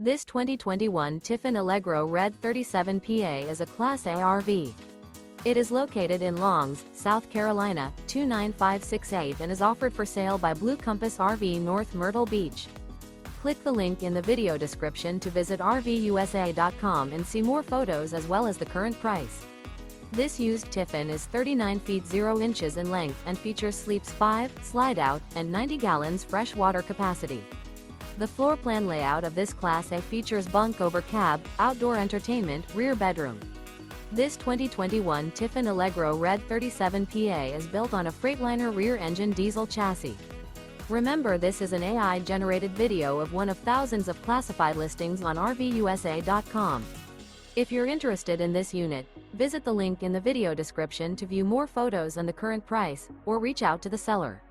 This 2021 Tiffin Allegro Red 37PA is a Class A RV. It is located in Longs, South Carolina, 29568 and is offered for sale by Blue Compass RV North Myrtle Beach. Click the link in the video description to visit RVUSA.com and see more photos as well as the current price. This used Tiffin is 39 feet 0 inches in length and features sleeps 5, Slideout, and 90 gallons fresh water capacity. The floor plan layout of this Class A features bunk over cab, outdoor entertainment, rear bedroom. This 2021 Tiffin Allegro Red 37PA is built on a Freightliner Rear Engine Diesel chassis. Remember, this is an AI-generated video of one of thousands of classified listings on RVUSA.com. If you're interested in this unit, visit the link in the video description to view more photos and the current price, or reach out to the seller.